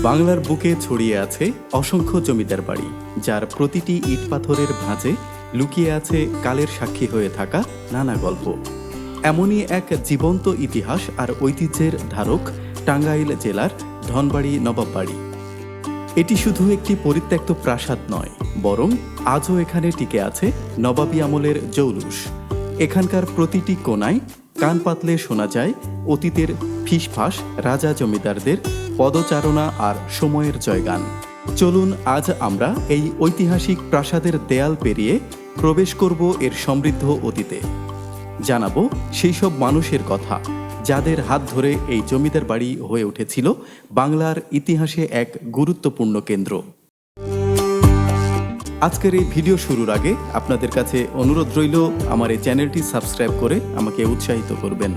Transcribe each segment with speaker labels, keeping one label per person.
Speaker 1: বাংলার বুকে ছড়িয়ে আছে অসংখ্য জমিদার বাড়ি, যার প্রতিটি ইট পাথরের ভাঁজে লুকিয়ে আছে কালের সাক্ষী হয়ে থাকা নানা গল্প। এমনই এক জীবন্ত ইতিহাস আর ঐতিহ্যের ধারক টাঙ্গাইল জেলার ধনবাড়ি নবাব বাড়ি। এটি শুধু একটি পরিত্যক্ত প্রাসাদ নয়, বরং আজও এখানে টিকে আছে নবাবী আমলের জৌলুস। এখানকার প্রতিটি কোণায় কান পাতলে শোনা যায় অতীতের ফিসফাস রাজা জমিদারদের পদচারণা আর সময়ের জয়গান। চলুন আজ আমরা এই ঐতিহাসিক প্রাসাদের দেয়াল পেরিয়ে প্রবেশ করব এর সমৃদ্ধ অতীতে। জানাবো সেই সব মানুষের কথা যাদের হাত ধরে এই জমিদার বাড়ি হয়ে উঠেছিল বাংলার ইতিহাসে এক গুরুত্বপূর্ণ কেন্দ্র। আজকের এই ভিডিও শুরুর আগে আপনাদের কাছে অনুরোধ রইল, আমার এই চ্যানেলটি সাবস্ক্রাইব করে আমাকে উৎসাহিত করবেন।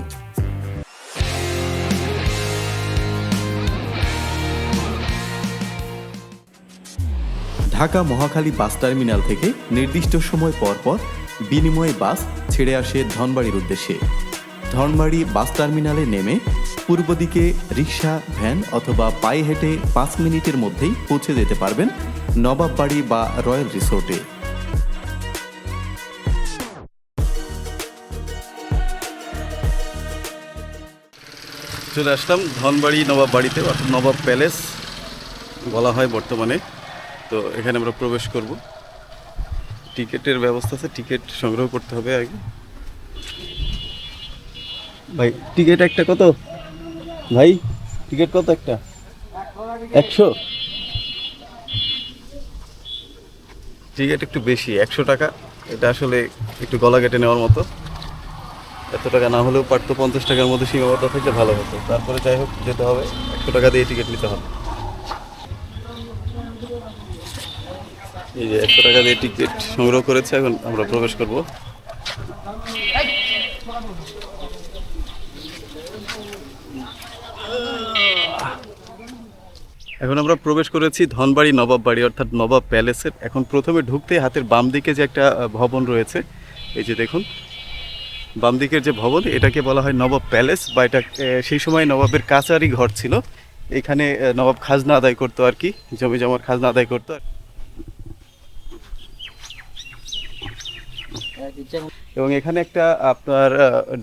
Speaker 1: ঢাকা মহাখালী বাস টার্মিনাল থেকে নির্দিষ্ট সময় পর পর বিনিময় বাস ছেড়ে আসে ধনবাড়ির উদ্দেশ্যে। ধনবাড়ি বাস টার্মিনালে নেমে পূর্ব দিকে রিক্সা, ভ্যান অথবা পায়ে হেঁটে 5 মিনিটের মধ্যেই পৌঁছে যেতে পারবেন নবাব বাড়ি বা রয়্যাল রিসোর্টে। চলে আসলাম ধনবাড়ি নবাব বাড়িতে, অর্থাৎ নবাব প্যালেস বলা হয় বর্তমানে। তো এখানে আমরা প্রবেশ করব। টিকিটের ব্যবস্থা আছে, টিকিট সংগ্রহ করতে হবে আগে। ভাই টিকিট একটা কত? ভাই টিকিট কত একটা? 100। টিকিট একটু বেশি, 100 টাকা। এটা আসলে একটু গলা কেটে নেওয়ার মতো। এত টাকা না হলেও পারতো, 50 টাকার মধ্যে সীমাবদ্ধ থাকলে ভালো হতো। তারপরে যাই হোক, যেতে হবে, 100 টাকা দিয়ে টিকিট নিতে হবে। এই যে 100 টাকা দিয়ে টিকিট সংগ্রহ করেছে, এখন আমরা প্রবেশ করব। এখন আমরা প্রবেশ করেছি ধনবাড়ি নবাব বাড়ি, অর্থাৎ নবাব প্যালেসের। এখন প্রথমে ঢুকতে হাতের বাম দিকে যে একটা ভবন রয়েছে, এই যে দেখুন বাম দিকের যে ভবন, এটাকে বলা হয় নবাব প্যালেস, বা এটা সেই সময় নবাবের কাচারি ঘর ছিল। এখানে নবাব খাজনা আদায় করতো আর কি, জমি জমার খাজনা আদায় করতো। এবং এখানে একটা আপনার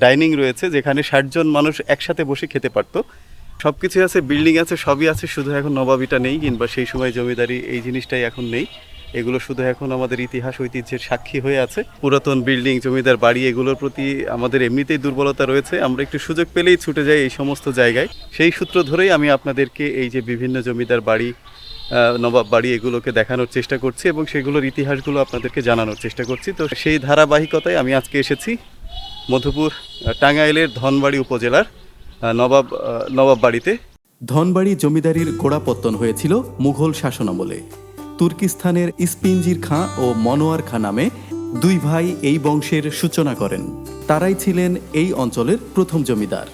Speaker 1: ডাইনিং রয়েছে, যেখানে 60 জন মানুষ একসাথে বসে খেতে পারতো। সব কিছু আছে, বিল্ডিং আছে, সবই আছে, শুধু এখন নবাবিটা নেই, কিংবা সেই সময় জমিদারি এই জিনিসটাই এখন নেই। এগুলো শুধু এখন আমাদের ইতিহাস ঐতিহ্যের সাক্ষী হয়ে আছে। পুরাতন বিল্ডিং, জমিদার বাড়ি, এগুলোর প্রতি আমাদের এমনিতেই দুর্বলতা রয়েছে। আমরা একটু সুযোগ পেলেই ছুটে যাই এই সমস্ত জায়গায়। সেই সূত্র ধরেই আমি আপনাদেরকে এই যে বিভিন্ন জমিদার বাড়ি, নবাব বাড়ি, এগুলোকে দেখানোর চেষ্টা করছি এবং সেগুলোর ইতিহাসগুলো আপনাদেরকে জানানোর চেষ্টা করছি। তো সেই ধারাবাহিকতায় আমি আজকে এসেছি মধুপুর, টাঙ্গাইলের ধনবাড়ি উপজেলার নবাব বাড়িতে। ধনবাড়ি জমিদারির গোড়াপত্তন হয়েছিল মুঘল শাসনামলে। তুর্কিস্তানের ইস্পিঞ্জির খাঁ ও মনোয়ার খাঁ নামে 2 ভাই এই বংশের সূচনা করেন। তারাই ছিলেন এই অঞ্চলের প্রথম জমিদার।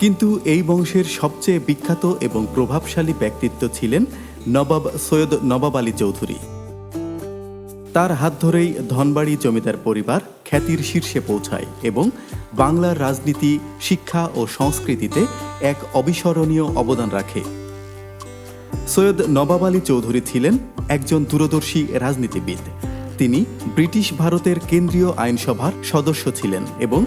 Speaker 1: কিন্তু এই বংশের সবচেয়ে বিখ্যাত এবং প্রভাবশালী ব্যক্তিত্ব ছিলেন নবাব সৈয়দ নবাব আলী চৌধুরী। তার হাত ধরেই ধনবাড়ি জমিদার পরিবার খ্যাতির শীর্ষে পৌঁছায় এবং বাংলার রাজনীতি, শিক্ষা ও সংস্কৃতিতে এক অবিস্মরণীয় অবদান রাখে। সৈয়দ নবাব আলী চৌধুরী ছিলেন একজন দূরদর্শী রাজনীতিবিদ। তিনি ব্রিটিশ ভারতের কেন্দ্রীয় আইনসভার সদস্য ছিলেন এবং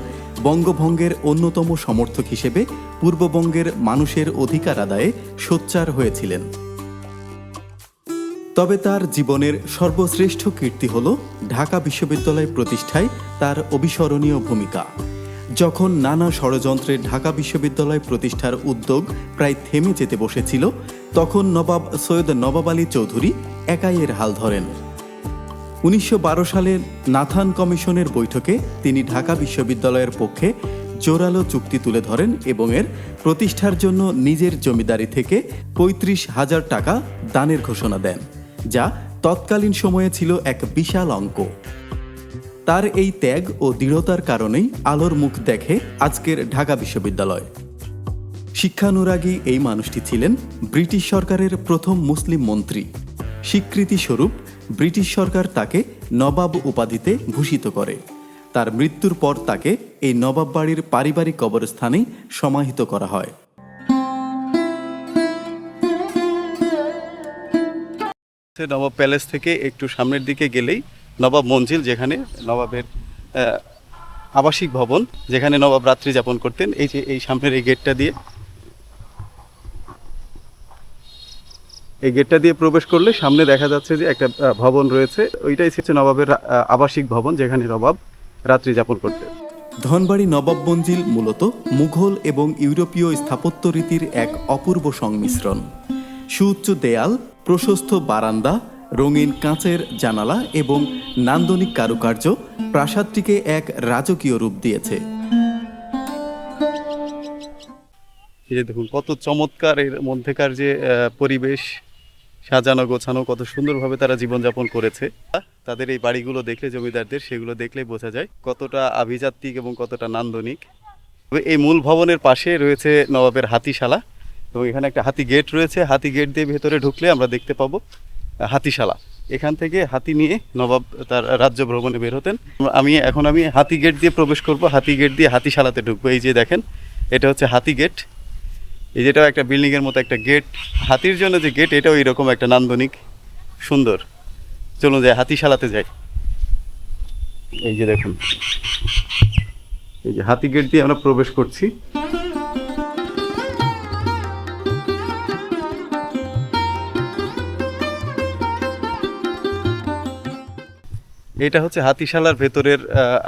Speaker 1: বঙ্গভঙ্গের অন্যতম সমর্থক হিসেবে পূর্ববঙ্গের মানুষের অধিকার আদায়ে সোচ্চার হয়েছিলেন। তবে তার জীবনের সর্বশ্রেষ্ঠ কীর্তি হল ঢাকা বিশ্ববিদ্যালয় প্রতিষ্ঠায় তার অবিস্মরণীয় ভূমিকা। যখন নানা ষড়যন্ত্রে ঢাকা বিশ্ববিদ্যালয় প্রতিষ্ঠার উদ্যোগ প্রায় থেমে যেতে বসেছিল, তখন নবাব সৈয়দ নবাব আলী চৌধুরী একাই এর হাল ধরেন। 1912 সালে নাথান কমিশনের বৈঠকে তিনি ঢাকা বিশ্ববিদ্যালয়ের পক্ষে জোরালো চুক্তি তুলে ধরেন এবং এর প্রতিষ্ঠার জন্য নিজের জমিদারি থেকে 35,000 টাকা দানের ঘোষণা দেন, যা তৎকালীন সময়ে ছিল এক বিশাল অঙ্ক। তার এই ত্যাগ ও দৃঢ়তার কারণেই আলোর মুখ দেখে আজকের ঢাকা বিশ্ববিদ্যালয়। শিক্ষানুরাগী এই মানুষটি ছিলেন ব্রিটিশ সরকারের প্রথম মুসলিম মন্ত্রী। স্বীকৃতিস্বরূপ ব্রিটিশ সরকার তাকে নবাব উপাধিতে ভূষিত করে। তার মৃত্যুর পর তাকে এই নবাব বাড়ির পারিবারিক কবরস্থানেই সমাহিত করা হয়।
Speaker 2: নবাব প্যালেস থেকে একটু সামনের দিকে গেলেই নবাব মঞ্জিল, যেখানে নবাবের আবাসিক ভবন, যেখানে নবাব রাত্রি যাপন করতেন। এই যে এই সামনের এই গেটটা দিয়ে প্রবেশ করলে সামনে দেখা যাচ্ছে যে একটা ভবন রয়েছে। ওইটাই হচ্ছে নবাবের আবাসিক ভবন, যেখানে নবাব রাত্রি যাপন করতেন।
Speaker 1: ধনবাড়ি নবাব মঞ্জিল মূলত মুঘল এবং ইউরোপীয় স্থাপত্য রীতির এক অপূর্ব সংমিশ্রণ। সুউচ্চ দেয়াল, প্রশস্ত বারান্দা, রঙিন কাঁচের জানালা এবং নান্দনিক কারুকার্য প্রাসাদটিকে এক রাজকীয় রূপ দিয়েছে।
Speaker 2: এই যে দেখুন কত চমৎকার, এর মধ্যেকার যে পরিবেশ, সাজানো গোছানো, কত সুন্দরভাবে তারা জীবনযাপন করেছে। তাদের এই বাড়িগুলো দেখলে, জমিদারদের, সেগুলো দেখলেই বোঝা যায় কতটা আভিজাত্যিক এবং কতটা নান্দনিক। এই মূল ভবনের পাশে রয়েছে নবাবের হাতিশালা, এবং এখানে একটা হাতি গেট রয়েছে। হাতি গেট দিয়ে ভেতরে ঢুকলে আমরা দেখতে পাবো হাতিশালা। এখান থেকে হাতি নিয়ে নবাব তার রাজ্য ভ্রমণে বের হতেন। এখন আমি হাতি গেট দিয়ে প্রবেশ করব, হাতি গেট দিয়ে হাতিশালাতে ঢুকবো। এই যে দেখেন, এটা হচ্ছে হাতি গেট। এই যেটাও একটা বিল্ডিংয়ের মতো একটা গেট, হাতির জন্য যে গেট, এটাও এরকম একটা নান্দনিক সুন্দর। চলুন যাই, হাতিশালাতে যাই। এই যে দেখুন, এই যে হাতি গেট দিয়ে আমরা প্রবেশ করছি। এটা হচ্ছে হাতিশালার ভেতরের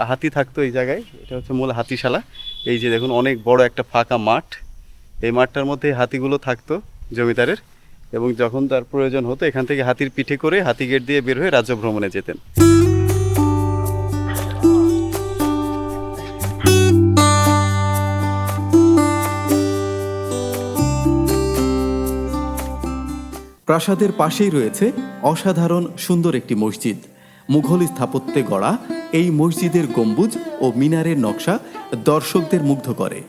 Speaker 2: হাতি থাকতো এই জায়গায়। এটা হচ্ছে মূল হাতিশালা। এই যে দেখুন, অনেক বড় একটা ফাঁকা মাঠ। এই মাঠটার মধ্যে হাতিগুলো থাকতো জমিদারের, এবং যখন তার প্রয়োজন হতো এখান থেকে হাতির পিঠে করে হাতি গেট দিয়ে বের হয়ে রাজ্য ভ্রমণে যেতেন।
Speaker 1: প্রাসাদের পাশেই রয়েছে অসাধারণ সুন্দর একটি মসজিদ। মুঘল স্থাপত্যে গড়া এই মসজিদের গম্বুজ ও মিনারের নকশা দর্শকদের মুগ্ধ করে।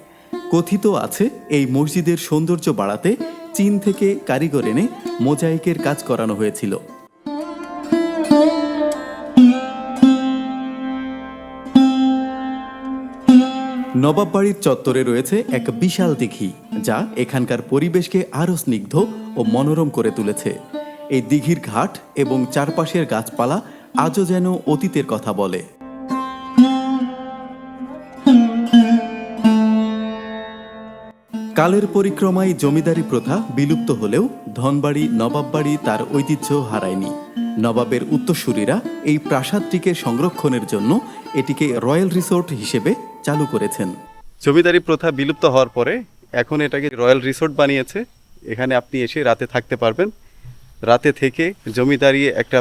Speaker 1: কথিত আছে এই মসজিদের সৌন্দর্য বাড়াতে চীন থেকে কারিগর এনে মোজাইকের কাজ করানো হয়েছিল। নবাব বাড়ির চত্বরে রয়েছে এক বিশাল দিঘি, যা এখানকার পরিবেশকে আরও স্নিগ্ধ ও মনোরম করে তুলেছে। এই দিঘির ঘাট এবং চারপাশের গাছপালা আজও যেন অতীতের কথা বলে। কালের পরিক্রমায় জমিদারি প্রথা বিলুপ্ত হলেও ধনবাড়ি নবাব বাড়ি তার ঐতিহ্য হারায়নি। নবাবের উত্তরসূরিরা এই প্রাসাদটিকে সংরক্ষণের জন্য এটিকে রয়্যাল রিসোর্ট হিসেবে চালু করেছেন।
Speaker 2: জমিদারি প্রথা বিলুপ্ত হওয়ার পরে এখন এটাকে রয়্যাল রিসোর্ট বানিয়েছে। এখানে আপনি এসে রাতে থাকতে পারবেন। রাতে থেকে জমিদারি একটা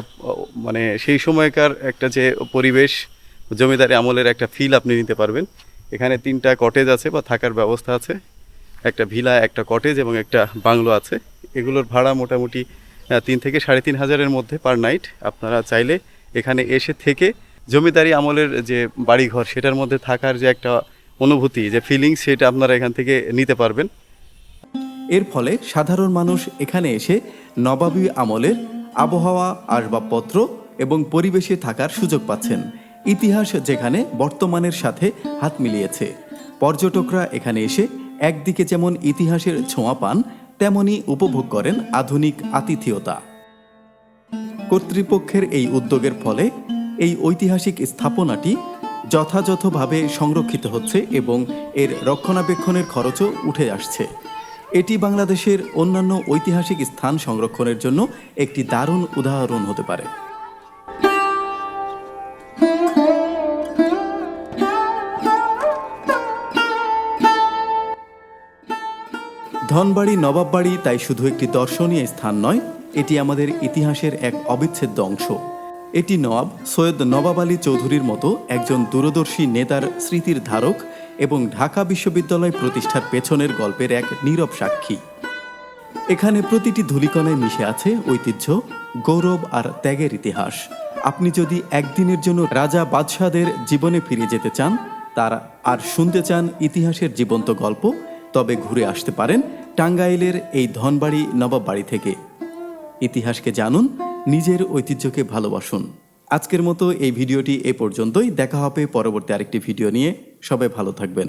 Speaker 2: মানে সেই সময়কার একটা যে পরিবেশ, জমিদারি আমলের একটা ফিল আপনি নিতে পারবেন। এখানে 3টা কটেজ আছে বা থাকার ব্যবস্থা আছে, একটা ভিলা, একটা কটেজ এবং একটা বাংলো আছে। এগুলোর ভাড়া মোটামুটি 3 থেকে 3.5 হাজারের মধ্যে পার নাইট। আপনারা চাইলে এখানে এসে থেকে জমিদারি আমলের যে বাড়িঘর, সেটার মধ্যে থাকার যে একটা অনুভূতি, যে ফিলিংস, সেটা আপনারা এখান থেকে নিতে পারবেন।
Speaker 1: এর ফলে সাধারণ মানুষ এখানে এসে নবাবী আমলের আবহাওয়া, আসবাবপত্র এবং পরিবেশে থাকার সুযোগ পাচ্ছেন। ইতিহাস যেখানে বর্তমানের সাথে হাত মিলিয়েছে। পর্যটকরা এখানে এসে একদিকে যেমন ইতিহাসের ছোঁয়া পান, তেমনি উপভোগ করেন আধুনিক আতিথেয়তা। কর্তৃপক্ষের এই উদ্যোগের ফলে এই ঐতিহাসিক স্থাপনাটি যথাযথভাবে সংরক্ষিত হচ্ছে এবং এর রক্ষণাবেক্ষণের খরচও উঠে আসছে। এটি বাংলাদেশের অন্যান্য ঐতিহাসিক স্থান সংরক্ষণের জন্য একটি দারুণ উদাহরণ হতে পারে। ধনবাড়ি নবাব বাড়ি তাই শুধু একটি দর্শনীয় স্থান নয়, এটি আমাদের ইতিহাসের এক অবিচ্ছেদ্য অংশ। এটি নওয়াব সৈয়দ নবাব আলী চৌধুরীর মতো একজন দূরদর্শী নেতার স্মৃতির ধারক এবং ঢাকা বিশ্ববিদ্যালয় প্রতিষ্ঠার পেছনের গল্পের এক নীরব সাক্ষী। এখানে প্রতিটি ধূলিকণায় মিশে আছে ঐতিহ্য, গৌরব আর ত্যাগের ইতিহাস। আপনি যদি একদিনের জন্য রাজা বাদশাহদের জীবনে ফিরে যেতে চান, তার আর শুনতে চান ইতিহাসের জীবন্ত গল্প, তবে ঘুরে আসতে পারেন টাঙ্গাইলের এই ধনবাড়ি নবাব বাড়ি থেকে। ইতিহাসকে জানুন, নিজের ঐতিহ্যকে ভালোবাসুন। আজকের মতো এই ভিডিওটি এ পর্যন্তই। দেখা হবে পরবর্তী আরেকটি ভিডিও নিয়ে। সবাই ভালো থাকবেন।